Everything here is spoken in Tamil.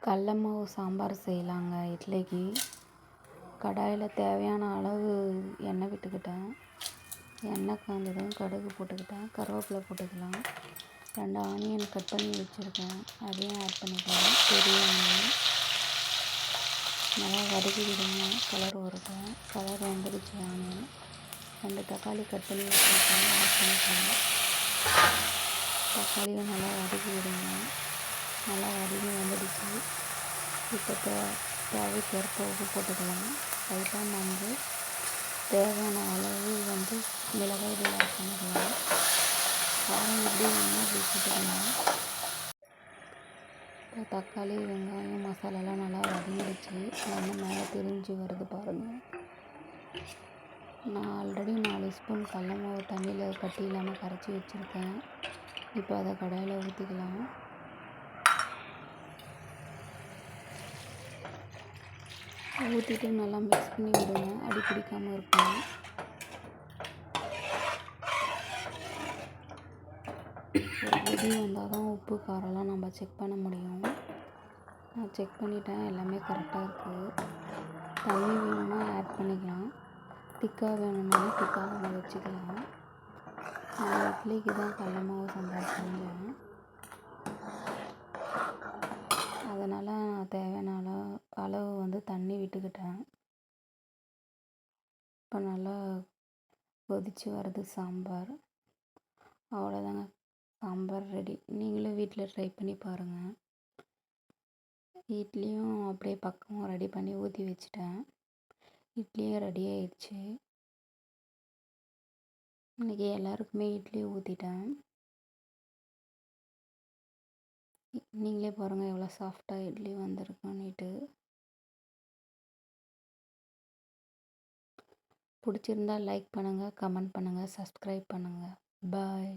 கடல மாவு சாம்பார் செய்யலாங்க இட்லிக்கு. கடாயில் தேவையான அளவு எண்ணெய் விட்டுக்கிட்டேன். எண்ணெய் காய்ஞ்சதும் கடுகு போட்டுக்கிட்டேன். கருவேப்பிலை போட்டுக்கலாம். 2 ஆனியன் கட் பண்ணி வச்சுருக்கேன், அதையும் ஆட் பண்ணிக்கலாம். பெரிய ஆனியன் நல்லா வதக்கி விடுங்க. கலர் வரட்டும். கலர் வந்துடுச்சு ஆனியன். 2 தக்காளி கட் பண்ணி வச்சுருக்கேன், ஆட் பண்ணிக்கலாம். தக்காளியை நல்லா வதக்கி விடுங்க. நல்லா வதக்கி வந்துடுச்சு. இப்போ தேவைக்கேற்ப உப்பு போட்டுக்கலாம். லைட்டாக மஞ்சள், தேவையான அளவு மிளகாய் தூள் ஆட் பண்ணிக்கலாம். காரம் எப்படி வேணுமோ அப்படி போட்டுக்கலாம். இப்போ தக்காளி, வெங்காயம், மசாலாலாம் நல்லா வதங்கிடுச்சு. எண்ணெய் மேலே பிரிஞ்சு வருது பாருங்கள். நான் ஆல்ரெடி 4 ஸ்பூன் கடல மாவு தண்ணியில் கட்டி இல்லாமல் கரைச்சி வச்சுருக்கேன். இப்போ அதை கடாயில் ஊற்றிக்கலாம். ஊற்றிட்டு நல்லா மிக்ஸ் பண்ணி விடுங்க, அடி பிடிக்காமல் இருக்கணும். ஒரு கொதி வந்தால் தான் உப்பு காரம்லாம் நம்ம செக் பண்ண முடியும். நான் செக் பண்ணிட்டேன், எல்லாமே கரெக்டாக இருக்குது. தண்ணி வேணும்னா ஆட் பண்ணிக்கலாம். திக்காக வேணும்னாலும் திக்காக நம்ம வச்சுக்கலாம். நான் இட்லிக்கு தான் கடல மாவு சாம்பார் செஞ்சேன், அதனால் நான் தேவையான அளவு தண்ணி விட்டுக்கிட்டேன். இப்போ நல்லா கொதித்து வருது சாம்பார். அவ்வளோதாங்க, சாம்பார் ரெடி. நீங்களும் வீட்டில் ட்ரை பண்ணி பாருங்கள். இட்லியும் அப்படியே பக்கம் ரெடி பண்ணி ஊற்றி வச்சுட்டேன். இட்லியும் ரெடி ஆயிடுச்சு. இன்றைக்கி எல்லாருக்குமே இட்லி ஊற்றிட்டேன். நீங்களே பாருங்கள் எவ்வளோ சாஃப்டாக இட்லி வந்திருக்குன்னுட்டு. பிடிச்சிருந்தா லைக் பண்ணுங்கள், கமெண்ட் பண்ணுங்கள், சப்ஸ்கிரைப் பண்ணுங்கள். பாய்.